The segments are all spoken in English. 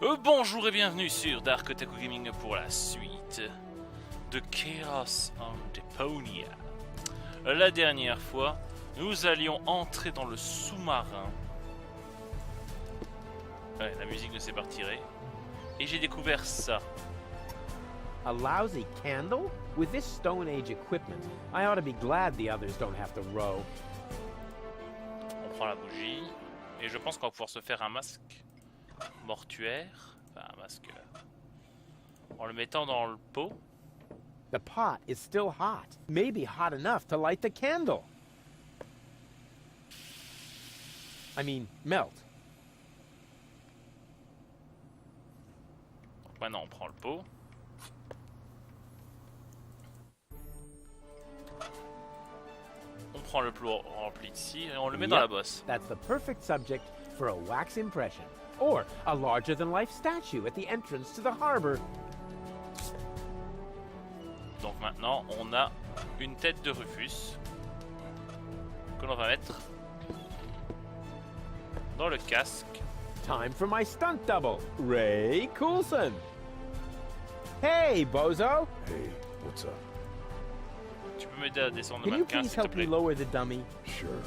Bonjour et bienvenue sur DarkOtaku Gaming pour la suite de Chaos on Deponia. La dernière fois, nous allions entrer dans le sous-marin. Ouais, la musique ne s'est pas retirée. Et j'ai découvert ça. A lousy candle? With this Stone Age equipment, I ought to be glad the others don't have to row. On prend la bougie. Et je pense qu'on va pouvoir se faire un masque mortuaire. Enfin, un masque... en le mettant dans le pot. The pot is still hot. Maybe hot enough to light the candle. I mean, melt. Donc maintenant on prend le pot. On prend le plot rempli ici et on le met dans la bosse. That's the perfect subject for a wax impression. Or a larger-than-life statue at the entrance to the harbor. Donc maintenant on a une tête de Rufus que l'on va mettre dans le casque. Time for my stunt double, Ray Coulson. Hey, bozo. Hey, what's up? Tu peux m'aider à descendre le Can you mannequin please s'il te help me plaît? lower the dummy? Sure.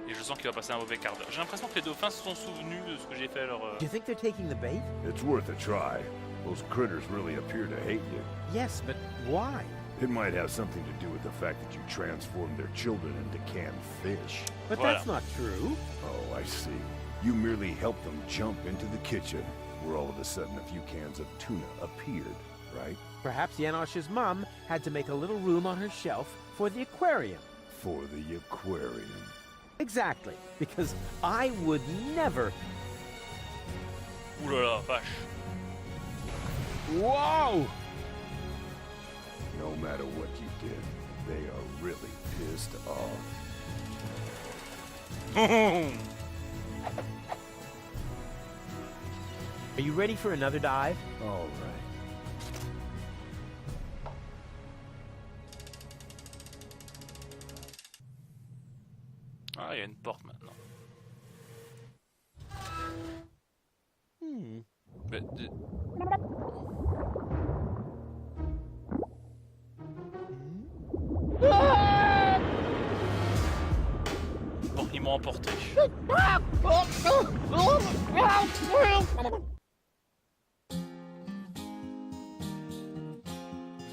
Et je sens qu'il va passer un mauvais quart d'heure. J'ai l'impression que les dauphins se sont souvenus de ce que j'ai fait à leur... Do you think they're taking the bait? It's worth a try. Those critters really appear to hate you. Yes, but why? It might have something to do with the fact that you transformed their children into canned fish. But Voilà. that's not true. Oh, I see. You merely helped them jump into the kitchen, where all of a sudden a few cans of tuna appeared, right? Perhaps Janosch's mom had to make a little room on her shelf for the aquarium. For the aquarium. Exactly, because I would never... Ouh là là, vache. Whoa! No matter what you did, they are really pissed off. Are you ready for another dive? All right. Ah, il y a une porte maintenant. Mais, bon, ils m'ont emporté.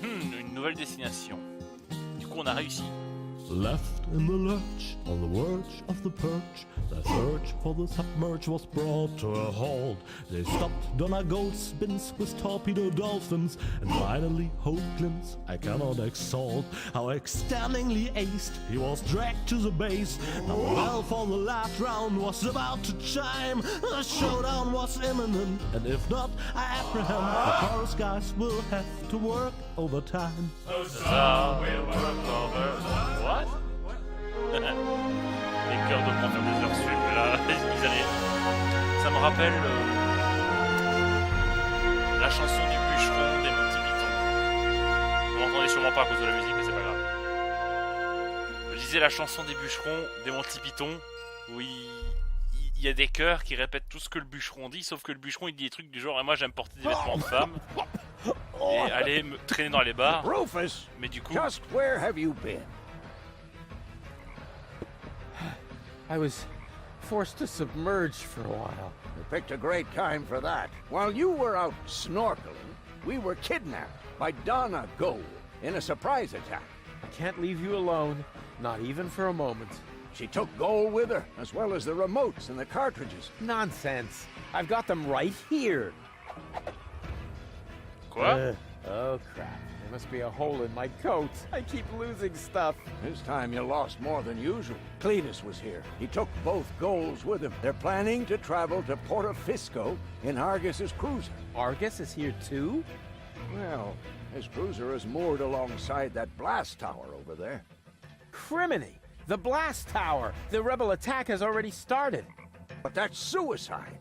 Une nouvelle destination. Du coup, on a réussi. Left in the lurch, on the verge of the perch, the search for the submerge was brought to a halt. They stopped Donegal spins with torpedo dolphins, and finally Hoagland's I cannot exalt. How extendingly aced, he was dragged to the base. Now the bell for the last round was about to chime. The showdown was imminent, and if not, I apprehend the chorus guys will have to work overtime. What? Les cœurs de prendre des heures sup là, ils allaient... Ça me rappelle la chanson du bûcheron des Monty Python. Vous l'entendez sûrement pas à cause de la musique, mais c'est pas grave. Je disais la chanson des bûcherons des Monty Python, où il y a des chœurs qui répètent tout ce que le bûcheron dit, sauf que le bûcheron il dit des trucs du genre « moi j'aime porter des vêtements de femme » et aller me traîner dans les bars. Rufus, Mais du coup... just where have you been? I was forced to submerge for a while. You picked a great time for that. While you were out snorkeling, we were kidnapped by Donna Gold in a surprise attack. I can't leave you alone, not even for a moment. She took Gold with her, as well as the remotes and the cartridges. Nonsense. I've got them right here. Quoi? Oh, crap. There must be a hole in my coat. I keep losing stuff. This time you lost more than usual. Cletus was here. He took both Golds with him. They're planning to travel to Portofisco in Argus's cruiser. Argus is here too? Well, his cruiser is moored alongside that blast tower over there. Criminy! The blast tower! The rebel attack has already started. But that's suicide.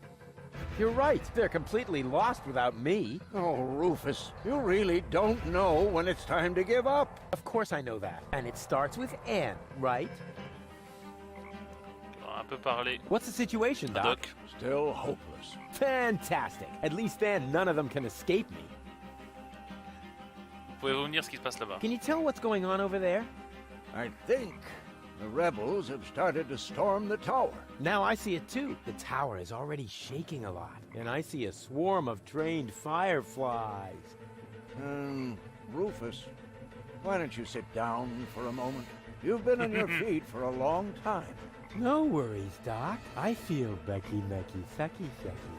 You're right. They're completely lost without me. Oh, Rufus, you really don't know when it's time to give up. Of course I know that. And it starts with N, right? peut parler What's the situation, à Doc? Doc. Still hopeless. Fantastic. At least then none of them can escape me. Pouvez-vous me dire ce qui se passe là-bas? Can you tell what's going on over there? I think the rebels have started to storm the tower. Now I see it too. The tower is already shaking a lot. And I see a swarm of trained fireflies. Rufus, why don't you sit down for a moment? You've been on your feet for a long time. No worries, Doc. I feel Becky Mecky Sucky Sucky.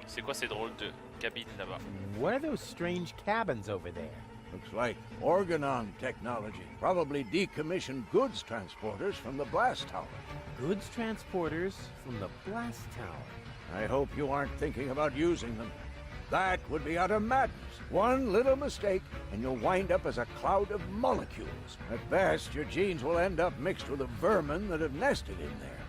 C'est quoi ces drôles de cabines là-bas? What are those strange cabins over there? Looks like organon technology. Probably decommissioned goods transporters from the blast tower. Goods transporters from the blast tower. I hope you aren't thinking about using them. That would be utter madness. One little mistake, and you'll wind up as a cloud of molecules. At best, your genes will end up mixed with the vermin that have nested in there.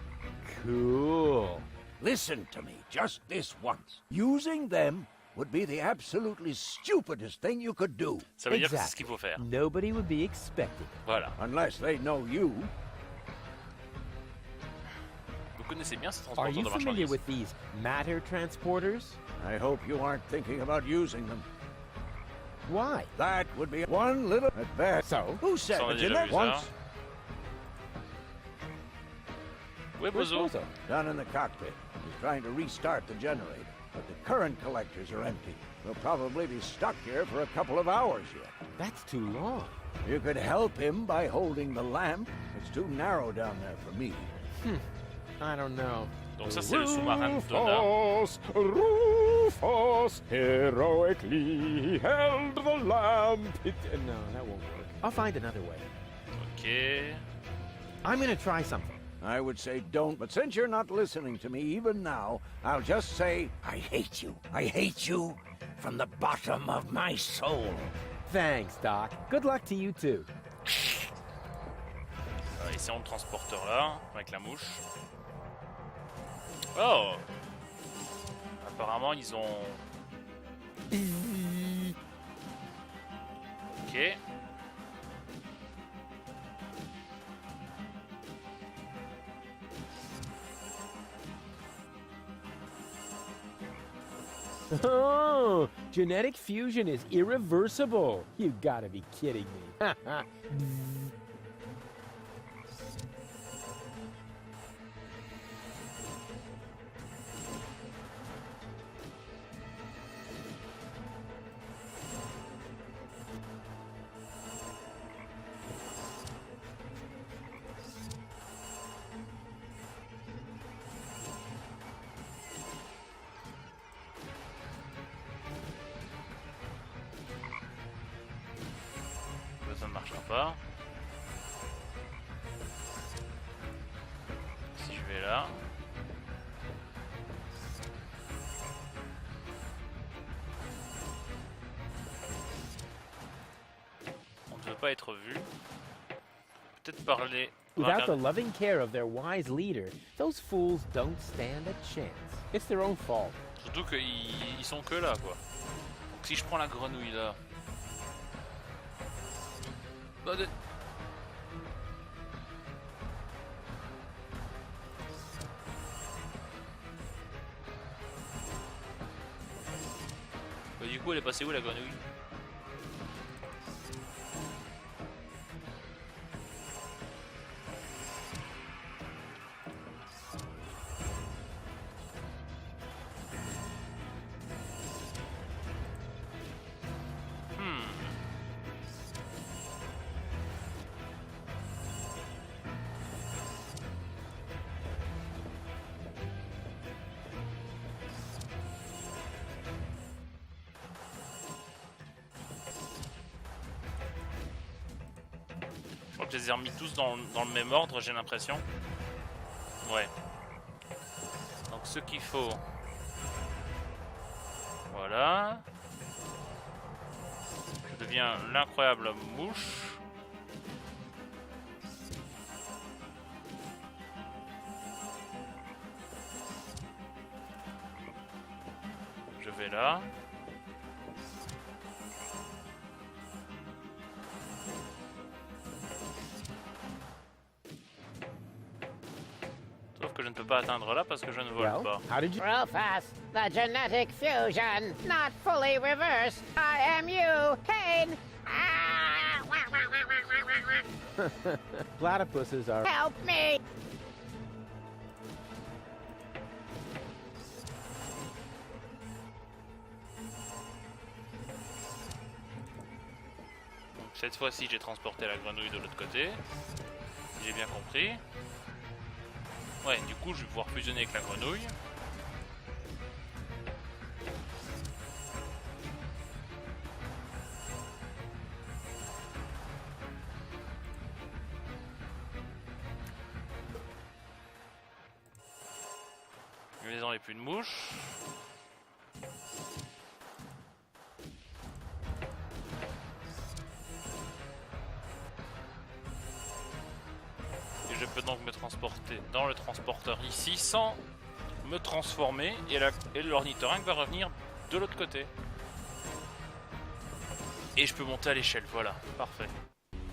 Cool. Listen to me, just this once. Using them would be the absolutely stupidest thing you could do. Ça veut dire que c'est ce qu'il faut faire. Nobody would be expecting. Voilà. Unless they know you. Vous connaissez bien ces Are transporteurs you de familiar marchandises? with these matter transporters? I hope you aren't thinking about using them. Why? That would be one little at best. So? Who said Ça, on a that you déjà never vu ça. once Où est Where's Bozo? Bozo? down in the cockpit? He's trying to restart the generator, but the current collectors are empty. We'll probably be stuck here for a couple of hours yet. That's too long. You could help him by holding the lamp. It's too narrow down there for me. I don't know. Donc ça c'est le sous-marin de Donna. Rufus heroically held the lamp. No, that won't work. I'll find another way. Ok. I'm gonna try something. I would say don't, but since you're not listening to me even now, I'll just say, I hate you. I hate you from the bottom of my soul. Thanks, Doc. Good luck to you too. Essayons le transporteur là, avec la mouche. Oh! Apparemment ils ont... Ok. Oh, genetic fusion is irreversible. You gotta be kidding me. Ça ne marchera pas. Si je vais là. On ne veut pas être vu. Peut-être parler. Without the loving care of their wise leader, those fools don't stand a chance. It's their own fault. Surtout qu'ils sont que là quoi. Donc si je prends la grenouille là. Bah, du coup, elle est passée où la grenouille? Je les ai remis tous dans le même ordre, j'ai l'impression. Ouais. Donc ce qu'il faut. Voilà. Je deviens l'incroyable mouche. Je vais là. peux pas atteindre là parce que je ne vole Well, pas. how did you... Rufus, the genetic fusion, not fully reversed. I am you, Cain. Ah, Platypuses are... help me! Donc cette fois-ci, j'ai transporté la grenouille de l'autre côté. J'ai bien compris. Ouais, du coup, je vais pouvoir fusionner avec la grenouille. Les enlève plus de mouches. Et je peux donc me transporter dans le transporteur ici sans me transformer et l'ornithorynque va revenir de l'autre côté. Et je peux monter à l'échelle, voilà, parfait.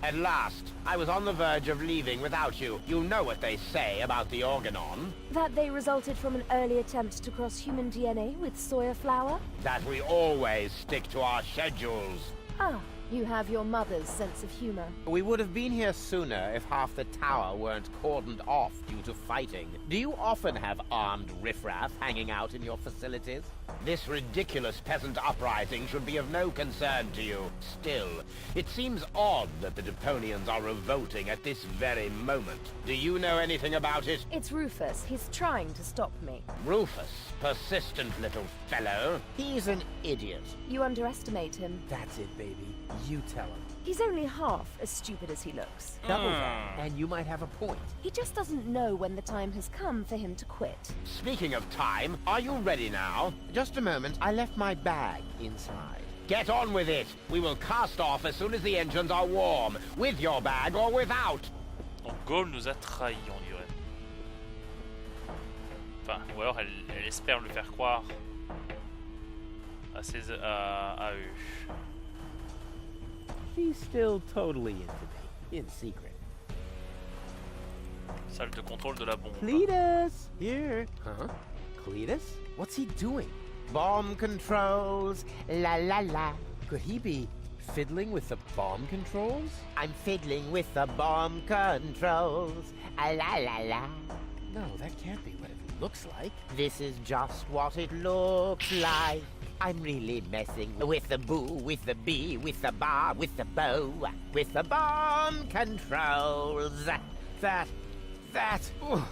At last, I was on the verge of leaving without you. You know what they say about the Organon. That they resulted from an early attempt to cross human DNA with soya flour? That we always stick to our schedules. Ah, you have your mother's sense of humor. We would have been here sooner if half the tower weren't cordoned off due to fighting. Do you often have armed riffraff hanging out in your facilities? This ridiculous peasant uprising should be of no concern to you. Still, it seems odd that the Deponians are revolting at this very moment. Do you know anything about it? It's Rufus. He's trying to stop me. Rufus, persistent little fellow. He's an idiot. You underestimate him. That's it, baby. You tell him. He's only half as stupid as he looks. Double that, and you might have a point. He just doesn't know when the time has come for him to quit. Speaking of time, are you ready now? Just a moment, I left my bag inside. Get on with it. We will cast off as soon as the engines are warm, with your bag or without. Donc Gaul nous a trahis, on dirait. Enfin, ou alors elle espère le faire croire à eux. She's still totally into me, in secret. Salle de contrôle de la bombe. Cletus! Here. Huh? Cletus? What's he doing? Bomb controls, la la la. Could he be fiddling with the bomb controls? I'm fiddling with the bomb controls, la la la. No, that can't be what it looks like. This is just what it looks like. I'm really messing with the boo, with the bee, with the bar, with the bow, with the bomb controls. Ooh,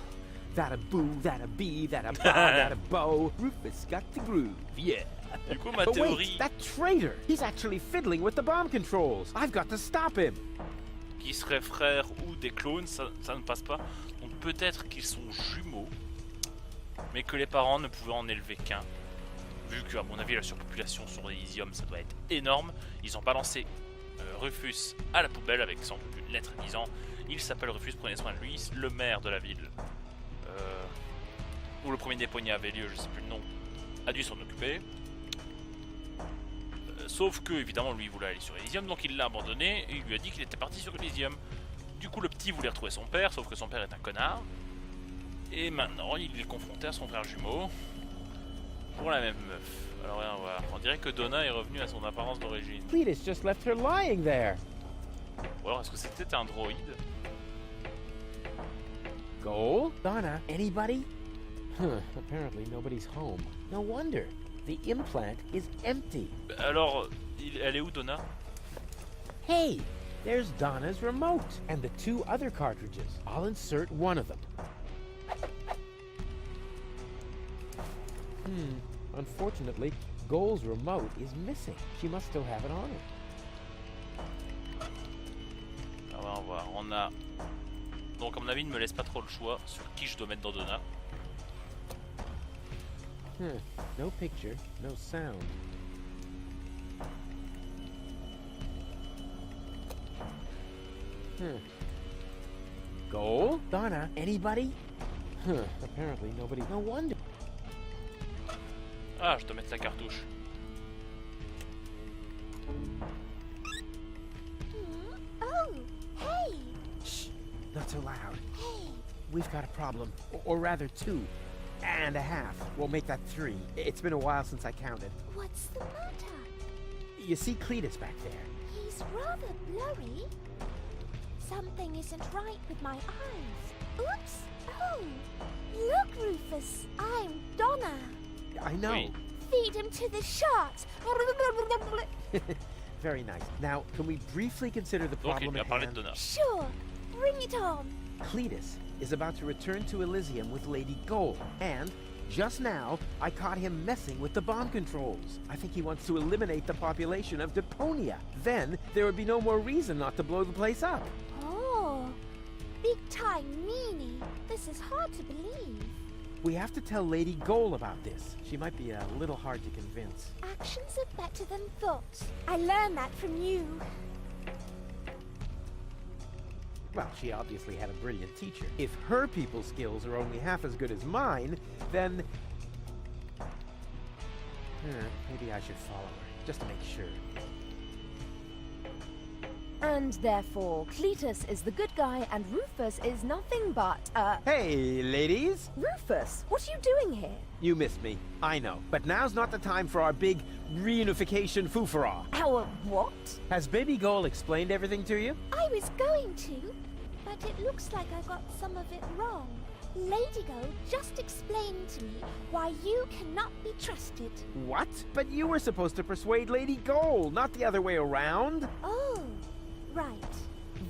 that a boo, that a bee, that a bar, that a bow. Rufus got the groove, yeah. Du coup, ma But théorie... wait, that traitor! He's actually fiddling with the bomb controls. I've got to stop him. Qui seraient frères ou des clones, ça ne passe pas. Donc peut-être qu'ils sont jumeaux, mais que les parents ne pouvaient en élever qu'un. Vu que, à mon avis, la surpopulation sur Elysium, ça doit être énorme. Ils ont balancé Rufus à la poubelle avec son lettre disant il s'appelle Rufus, prenez soin de lui. Le maire de la ville, où le premier Deponia avait lieu, je sais plus le nom, a dû s'en occuper. Sauf que, évidemment, lui voulait aller sur Elysium, donc il l'a abandonné et il lui a dit qu'il était parti sur Elysium. Du coup, le petit voulait retrouver son père, sauf que son père est un connard. Et maintenant, il est confronté à son frère jumeau pour la même meuf. Alors, voyons voir. On dirait que Donna est revenue à son apparence d'origine. Cletus just left her lying there. Ou alors, est-ce que c'était un droïde? Goal? Donna, anybody? Huh, apparently nobody's home. No wonder. The implant is empty. Alors, elle est où, Donna? Hey, there's Donna's remote and the two other cartridges. I'll insert one of them. Unfortunately, Goal's remote is missing. She must still have it on her. Alors, on va voir. On a... Donc, à mon avis, il ne me laisse pas trop le choix sur qui je dois mettre dans Donna. No picture, no sound. Goal? Donna, anybody? Apparently nobody. No wonder. Ah, je dois mettre la cartouche. Oh, hey! Shh, not so loud. Hey, we've got a problem. Or rather, 2.5. We'll make that 3. It's been a while since I counted. What's the matter? You see Cletus back there? He's rather blurry. Something isn't right with my eyes. Oops! Oh! Look, Rufus! I'm Donna! I know. Wait. Feed him to the sharks! Very nice. Now, can we briefly consider the Donc il problem a at parlé de hand? Donna. Sure! Bring it on! Cletus is about to return to Elysium with Lady Gold, and just now, I caught him messing with the bomb controls. I think he wants to eliminate the population of Deponia. Then, there would be no more reason not to blow the place up. Oh! Big time meanie! This is hard to believe. We have to tell Lady Gold about this. She might be a little hard to convince. Actions are better than thoughts. I learned that from you. Well, she obviously had a brilliant teacher. If her people skills are only half as good as mine, then... maybe I should follow her, just to make sure. And therefore, Cletus is the good guy and Rufus is nothing but, Hey, ladies! Rufus, what are you doing here? You missed me, I know. But now's not the time for our big reunification foofara. Our what? Has Baby Goal explained everything to you? I was going to, but it looks like I got some of it wrong. Lady Go just explained to me why you cannot be trusted. What? But you were supposed to persuade Lady Goal, not the other way around. Oh, right.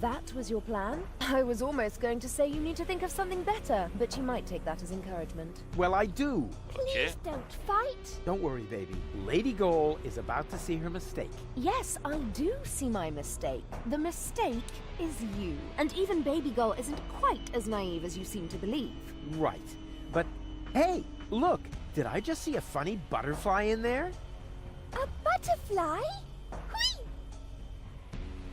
That was your plan? I was almost going to say you need to think of something better, but you might take that as encouragement. Well, I do. Please don't fight. Don't worry, baby. Lady Goal is about to see her mistake. Yes, I do see my mistake. The mistake is you. And even Baby Girl isn't quite as naive as you seem to believe. Right. But, hey, look! Did I just see a funny butterfly in there? A butterfly? Whee!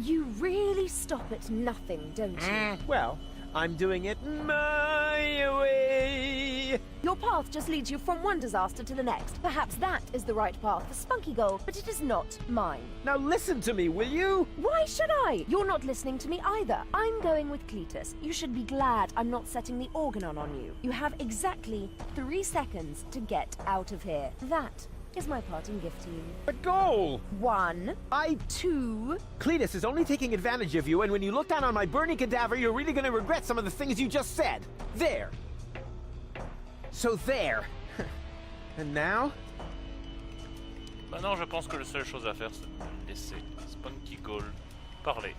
You really stop at nothing, don't you? Well, I'm doing it my way. Your path just leads you from one disaster to the next. Perhaps that is the right path for Spunky Girl, but it is not mine. Now listen to me, will you? Why should I? You're not listening to me either. I'm going with Cletus. You should be glad I'm not setting the organon on you. You have exactly 3 seconds to get out of here. That is my parting gift to you. But Goal! 1, 2... Cletus is only taking advantage of you, and when you look down on my burning cadaver, you're really gonna regret some of the things you just said. There. So there. And now? Maintenant, je pense que la seule chose à faire, c'est de laisser Spunky Goal parler.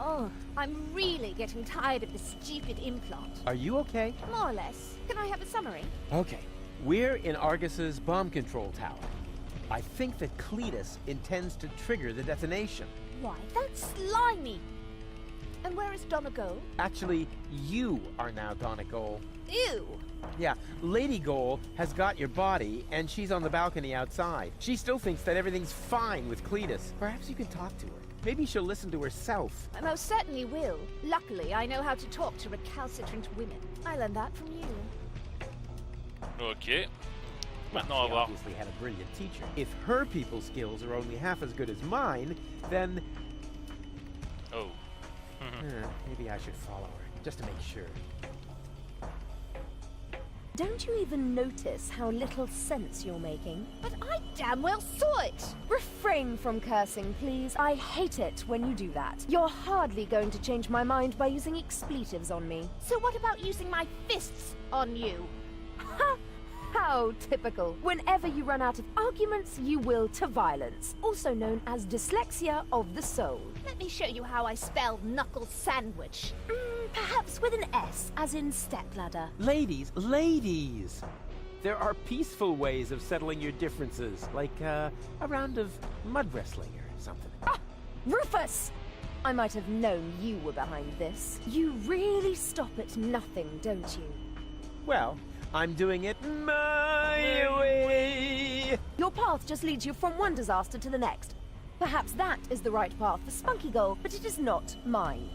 Oh, I'm really getting tired of this stupid implant. Are you okay? More or less. Can I have a summary? Okay. We're in Argus's bomb control tower. I think that Cletus intends to trigger the detonation. Why, that's slimy. And where is Donna Go? Actually, you are now Donna Goal. Ew. Yeah, Lady Goal has got your body, and she's on the balcony outside. She still thinks that everything's fine with Cletus. Perhaps you can talk to her. Maybe she'll listen to herself. I most certainly will. Luckily, I know how to talk to recalcitrant women. I learned that from you. Ok. Well, Maintenant, on she va voir. obviously had a brilliant teacher. If her people skills are only half as good as mine, then... Oh. maybe I should follow her, just to make sure. Don't you even notice how little sense you're making? But I damn well saw it. Refrain from cursing, please. I hate it when you do that. You're hardly going to change my mind by using expletives on me. So what about using my fists on you? Ha! How typical. Whenever you run out of arguments, you will to violence, also known as dyslexia of the soul. Let me show you how I spell knuckle sandwich. Perhaps with an S, as in stepladder. Ladies, ladies! There are peaceful ways of settling your differences, like a round of mud wrestling or something. Ah! Rufus! I might have known you were behind this. You really stop at nothing, don't you? Well, I'm doing it my way! Your path just leads you from one disaster to the next. Perhaps that is the right path for Spunky Girl, but it is not mine.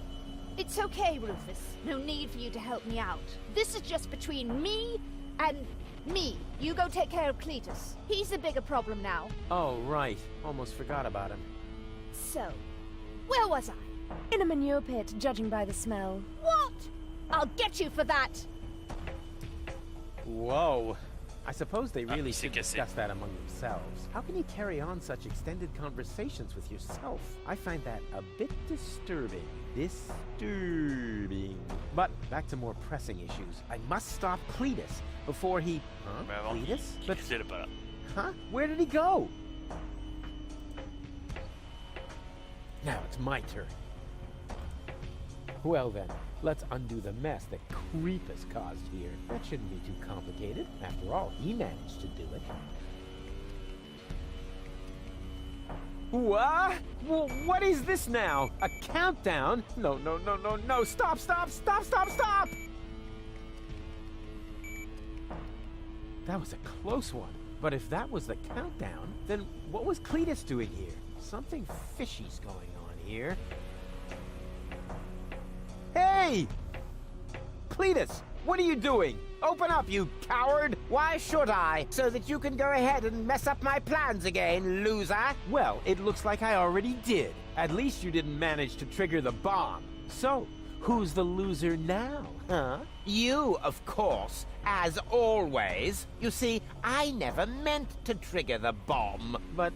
It's okay, Rufus. No need for you to help me out. This is just between me and me. You go take care of Cletus. He's a bigger problem now. Oh, right. Almost forgot about him. So, Where was I? In a manure pit, judging by the smell. What? I'll get you for that. Whoa. I suppose they really c'est should cassé. discuss that among themselves. How can you carry on such extended conversations with yourself? I find that a bit disturbing. Disturbing. But back to more pressing issues. I must stop Cletus before he... Huh? Mais avant qu'il Cletus? But... il est pas là. Huh? Where did he go? Now it's my turn. Well then, let's undo the mess that Creepus caused here. That shouldn't be too complicated. After all, he managed to do it. What? Well, what is this now? A countdown? No, no, no, no, no. Stop, stop, stop, stop, stop! That was a close one. But if that was the countdown, then what was Cletus doing here? Something fishy's going on here. Hey! Cletus, what are you doing? Open up, you coward! Why should I? So that you can go ahead and mess up my plans again, loser? Well, it looks like I already did. At least you didn't manage to trigger the bomb. So, who's the loser now, huh? You, of course, as always. You see, I never meant to trigger the bomb. But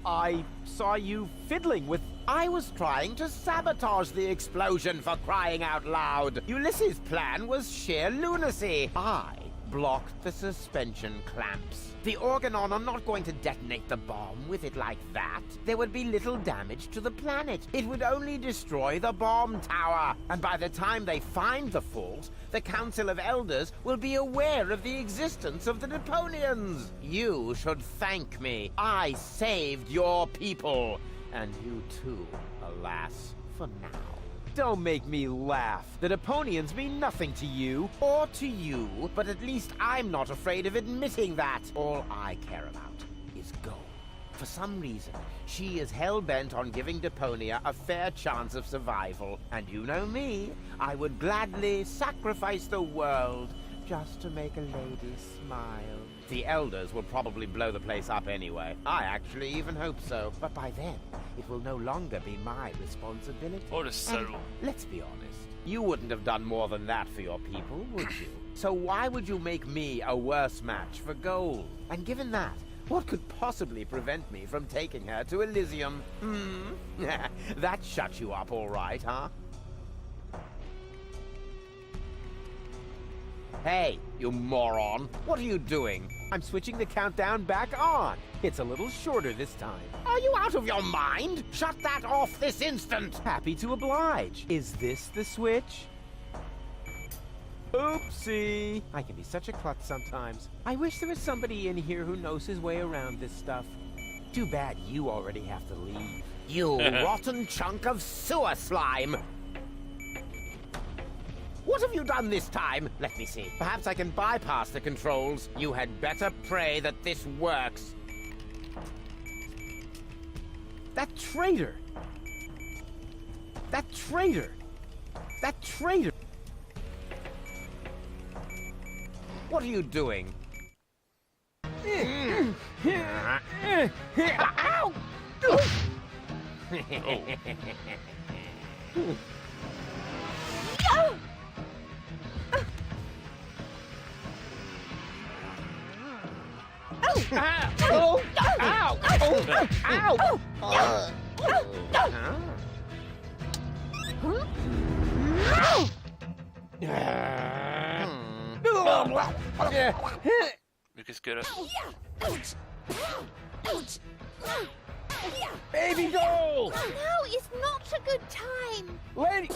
I saw you fiddling with... I was trying to sabotage the explosion, for crying out loud. Ulysses' plan was sheer lunacy. I blocked the suspension clamps. The Organon are not going to detonate the bomb with it like that. There would be little damage to the planet. It would only destroy the bomb tower. And by the time they find the fault, the Council of Elders will be aware of the existence of the Deponians. You should thank me. I saved your people. And you too, alas, for now. Don't make me laugh. The Deponians mean nothing to you. Or to you, but at least I'm not afraid of admitting that. All I care about is gold. For some reason, she is hell-bent on giving Deponia a fair chance of survival. And you know me, I would gladly sacrifice the world just to make a lady smile. The Elders will probably blow the place up anyway. I actually even hope so. But by then, it will no longer be my responsibility. Oh, le salaud. Let's be honest. You wouldn't have done more than that for your people, would you? So why would you make me a worse match for gold? And given that, what could possibly prevent me from taking her to Elysium? That shut you up all right, huh? Hey, you moron. What are you doing? I'm switching the countdown back on. It's a little shorter this time. Are you out of your mind? Shut that off this instant! Happy to oblige. Is this the switch? Oopsie. I can be such a klutz sometimes. I wish there was somebody in here who knows his way around this stuff. Too bad you already have to leave. You rotten chunk of sewer slime! What have you done this time? Let me see. Perhaps I can bypass the controls. You had better pray that this works. That traitor! That traitor! That traitor! What are you doing? Ow! Ow! Ow! Ow! Mais qu'est-ce que là? Baby doll! Now is not a good time. Lady!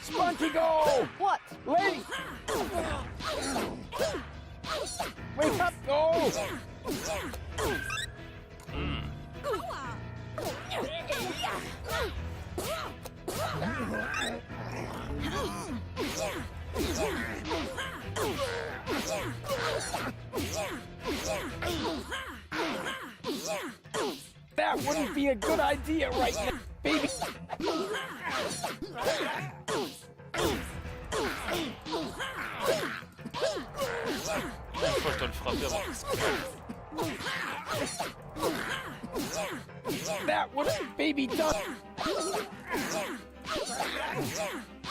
Spunky go! What? Lady! Wake up, go! a good idea right now, baby. Une fois, je dois le frapper avant. That was baby done.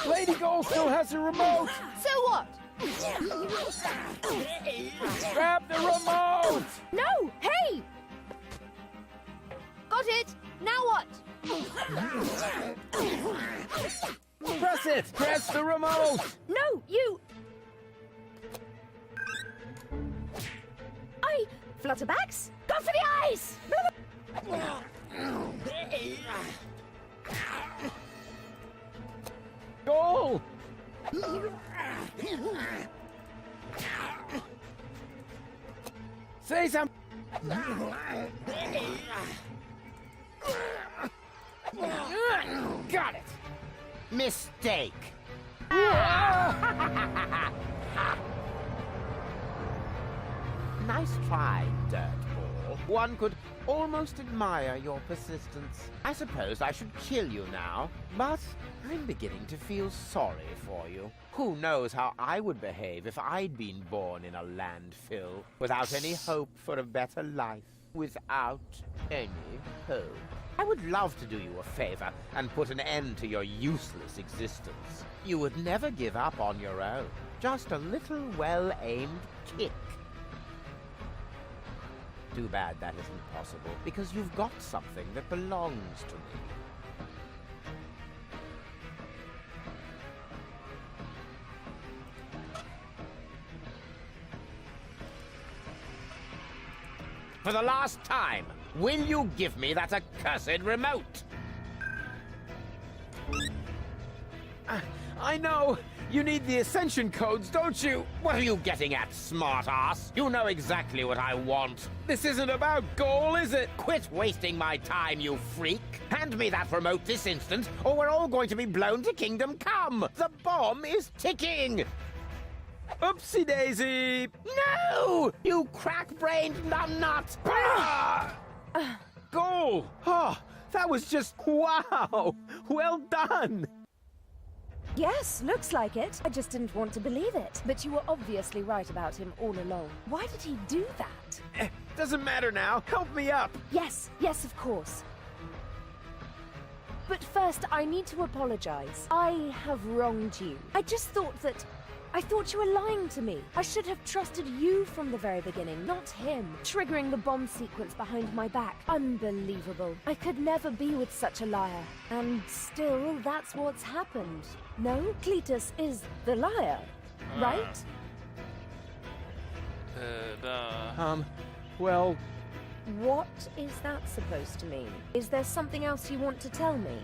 Lady Gold still has a remote. So what? Grab the remote. No! Hey! Got it! Now what? Press it. Press the remote. No, you... Flutterbacks? Go for the eyes! Goal. Say something. Got it. Mistake. Nice try, Dirtball. One could almost admire your persistence. I suppose I should kill you now, but I'm beginning to feel sorry for you. Who knows how I would behave if I'd been born in a landfill, without any hope for a better life. Without any hope. I would love to do you a favor and put an end to your useless existence. You would never give up on your own. Just a little well-aimed kick. Too bad that isn't possible, because you've got something that belongs to me. For the last time, will you give me that accursed remote? I know. You need the ascension codes, don't you? What are you getting at, smart-ass? You know exactly what I want. This isn't about goal, is it? Quit wasting my time, you freak! Hand me that remote this instant, or we're all going to be blown to Kingdom Come! The bomb is ticking! Oopsie daisy! No! You crack-brained numbnut! Goal! Oh, that was just wow! Well done! Yes, looks like it. I just didn't want to believe it. But you were obviously right about him all along. Why did he do that? Doesn't matter now. Help me up. Yes, of course. But first, I need to apologize. I have wronged you. I just thought that... I thought you were lying to me. I should have trusted you from the very beginning, not him. Triggering the bomb sequence behind my back. Unbelievable. I could never be with such a liar. And still, that's what's happened. No? Cletus is the liar, right? Well... What is that supposed to mean? Is there something else you want to tell me?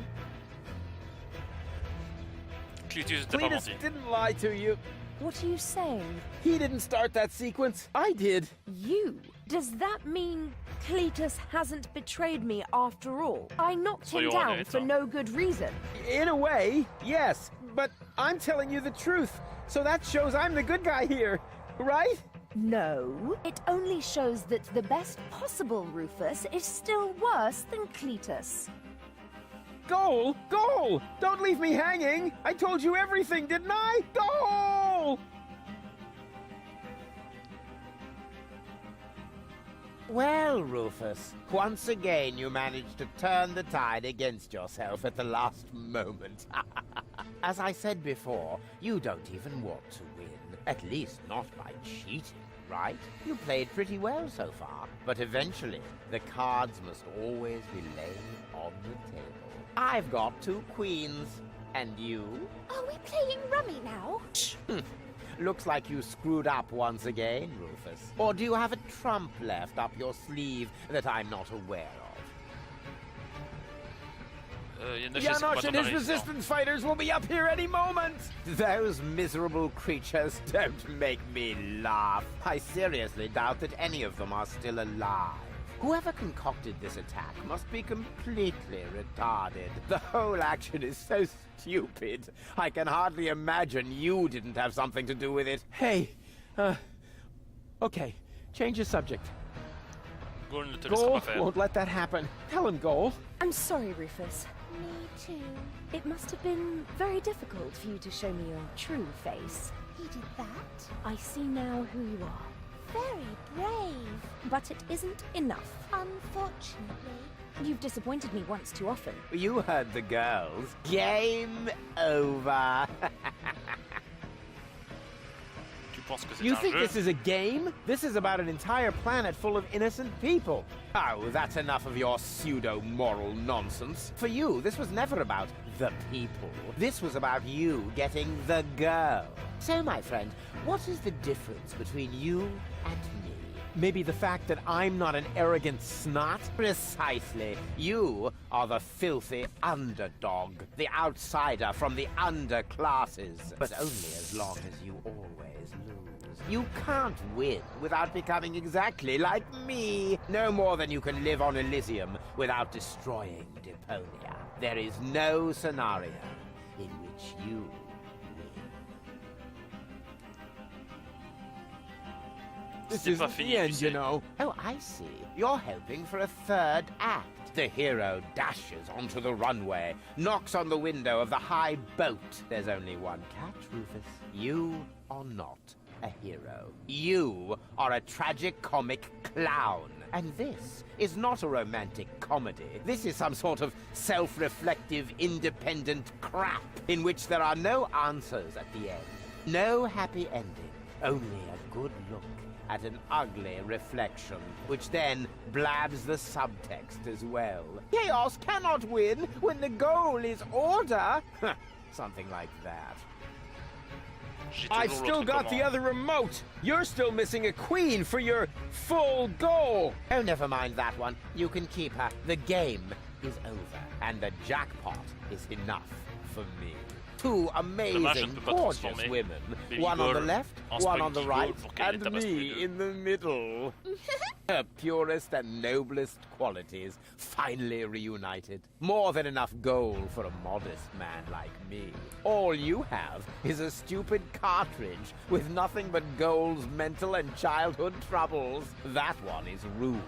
Cletus t'a pas Cletus menti. didn't lie to you. What are you saying? He didn't start that sequence. I did. You? Does that mean Cletus hasn't betrayed me after all? I knocked him Soyons down honnêtes, for hein. no good reason. In a way, yes. But I'm telling you the truth. So that shows I'm the good guy here. Right? No, it only shows that the best possible Rufus is still worse than Cletus. Goal! Goal! Don't leave me hanging! I told you everything, didn't I? Goal! Well, Rufus, once again you managed to turn the tide against yourself at the last moment. As I said before, you don't even want to win. At least not by cheating, right? You played pretty well so far, but eventually the cards must always be laid on the table. I've got 2 queens, and you? Are we playing rummy now? Looks like you screwed up once again, Rufus. Or do you have a trump left up your sleeve that I'm not aware of? Janosch and his resistance fighters will be up here any moment! Those miserable creatures don't make me laugh. I seriously doubt that any of them are still alive. Whoever concocted this attack must be completely retarded. The whole action is so stupid. I can hardly imagine you didn't have something to do with it. Hey, okay, change the subject. Goal ne te laissera Goal pas faire. won't let that happen. Tell him, Goal. I'm sorry, Rufus. Me too. It must have been very difficult for you to show me your true face. He did that? I see now who you are. Very brave. But it isn't enough. Unfortunately. You've disappointed me once too often. You heard the girls. Game over. Tu penses que c'est You un think jeu? this is a game? This is about an entire planet full of innocent people. Oh, that's enough of your pseudo-moral nonsense. For you, this was never about the people. This was about you getting the girl. So, my friend, what is the difference between you and me? Maybe the fact that I'm not an arrogant snot? Precisely. You are the filthy underdog, the outsider from the underclasses. But only as long as you always lose. You can't win without becoming exactly like me. No more than you can live on Elysium without destroying Deponia. There is no scenario in which you win. This C'est pas isn't fini, the tu end, sais. you know. Oh, I see. You're hoping for a third act. The hero dashes onto the runway, knocks on the window of the high boat. There's only one catch, Rufus. You are not a hero. You are a tragic comic clown. And this is not a romantic comedy. This is some sort of self-reflective, independent crap in which there are no answers at the end. No happy ending. Only a good look at an ugly reflection, which then blabs the subtext as well. Chaos cannot win when the goal is order. Something like that. J'ai I've toujours still l'autre got the commande. other remote. You're still missing a queen for your full goal. Oh, never mind that one. You can keep her. The game is over, and the jackpot is enough for me. Two Dommage, amazing, je ne peux pas gorgeous transformer women. Baby One on the Goal left, en one on the Spunky right, Goal pour qu'elle and tabasse tous les me deux. in the middle. Her purest and noblest qualities finally reunited. More than enough gold for a modest man like me. All you have is a stupid cartridge with nothing but Gold's mental and childhood troubles. That one is rude,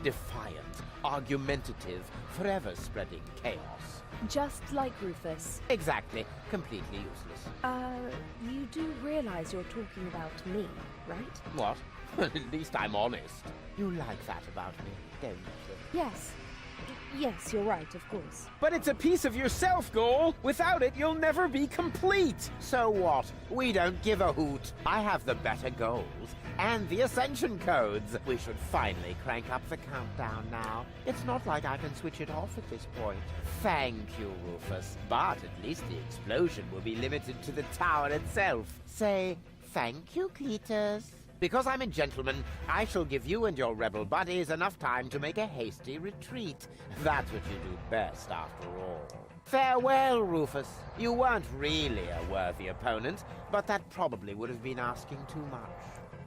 defiant, argumentative, forever spreading chaos. Just like Rufus. Exactly. Completely useless. You do realize you're talking about me, right? What? At least I'm honest. You like that about me, don't you? Yes. Yes, you're right, of course. But it's a piece of yourself, Goal. Without it, you'll never be complete. So what? We don't give a hoot. I have the better goals and the ascension codes. We should finally crank up the countdown now. It's not like I can switch it off at this point. Thank you, Rufus. But at least the explosion will be limited to the tower itself. Say thank you, Cletus. Because I'm a gentleman, I shall give you and your rebel buddies enough time to make a hasty retreat. That's what you do best, after all. Farewell, Rufus. You weren't really a worthy opponent, but that probably would have been asking too much.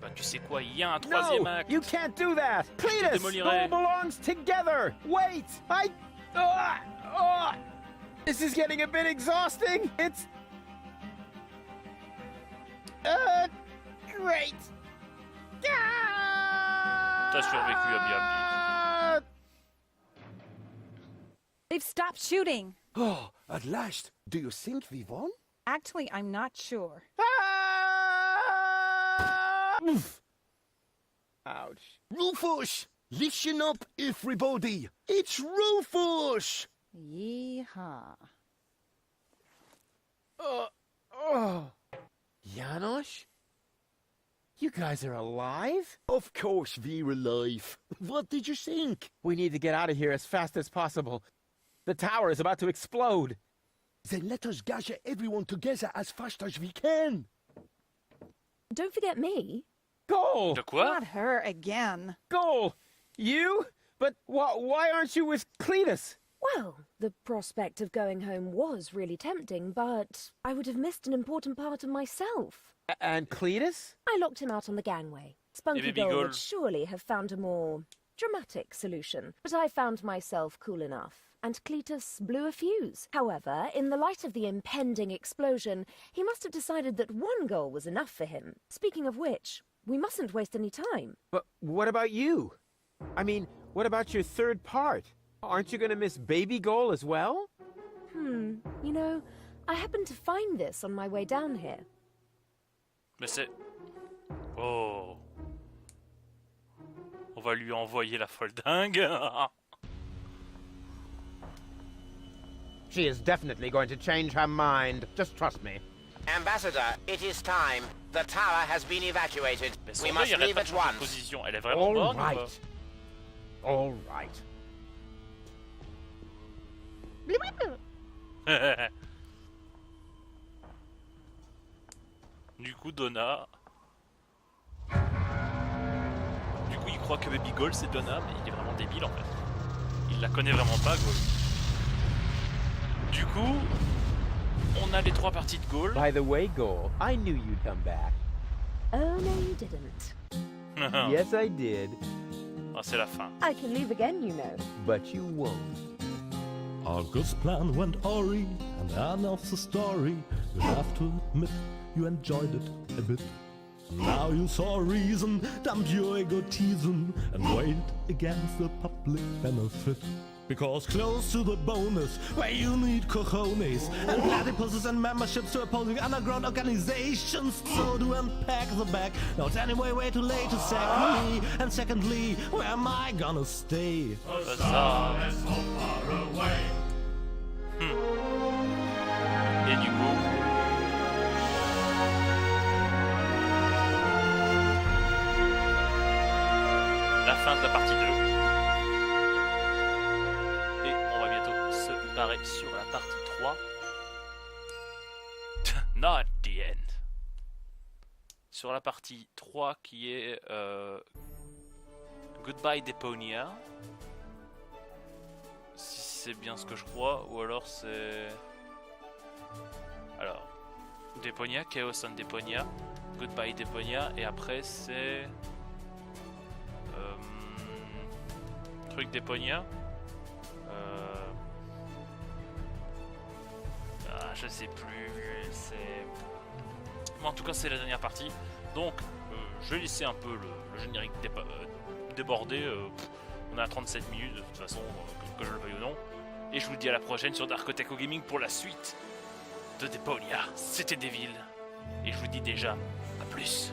Bah, tu sais quoi, il y a un troisième No, acte. you can't do that. Cletus, démolirai. Goal belongs together. Wait, This is getting a bit exhausting. It's... Great. T'as survécu à bien They've stopped shooting. Oh, at last. Do you think we won? Actually, I'm not sure. Oof. Ouch. Rufus! Listen up, everybody! It's Rufus! Yeehaw. Janosch? You guys are alive? Of course we're alive. What did you think? We need to get out of here as fast as possible. The tower is about to explode. Then let us gather everyone together as fast as we can. Don't forget me. Goal! De quoi? Not her again. Goal! You? But why aren't you with Cletus? Well, the prospect of going home was really tempting, but I would have missed an important part of myself. And Cletus? I locked him out on the gangway. Spunky baby Goal girl. would surely have found a more dramatic solution, but I found myself cool enough, and Cletus blew a fuse. However, in the light of the impending explosion, he must have decided that one goal was enough for him. Speaking of which, we mustn't waste any time. But what about you? I mean, what about your third part? Aren't you gonna miss Baby Goal as well? You know, I happened to find this on my way down here. Mais c'est... Oh. On va lui envoyer la folle dingue. She is definitely going to change her mind. Just trust me. Ambassador, it is time. The tower has been evacuated. Mais son We œil must arrête leave pas de at changer de once. position. Elle est vraiment All bonne ou right. All right. pas? Du coup, Donna... Du coup, il croit que Baby Goal c'est Donna, mais il est vraiment débile en fait. Il la connaît vraiment pas, Goal. Du coup, on a les 3 parties de Goal. By the way, Goal, I knew you'd come back. Oh no, you didn't. Yes, I did, Ah, c'est la fin. I can leave again, you know. but you won't. August's plan went awry, and end of the story. You have to admit you enjoyed it a bit. Now you saw reason, dumped your egotism, and weighed against the public benefit. Because close to the bonus, where you need cojones, and platypuses and memberships to opposing underground organizations, so to unpack the bag. Not anyway way too late to sack me, and secondly, where am I gonna stay? Ça. Et du coup... La fin de la partie 2. Et on va bientôt se barrer sur la partie 3. Not the end. Sur la partie 3 qui est Goodbye Deponia. Si c'est bien ce que je crois, ou alors c'est... Alors, Deponia, Chaos on Deponia, Goodbye Deponia, et après c'est... Truc Deponia. Je sais plus, c'est... Mais en tout cas c'est la dernière partie, donc je vais laisser un peu le générique déborder, on est à 37 minutes de toute façon, que je le veuille ou non, et je vous dis à la prochaine sur DarkOtaku Gaming pour la suite de Deponia, c'était Devil, et je vous dis déjà, à plus.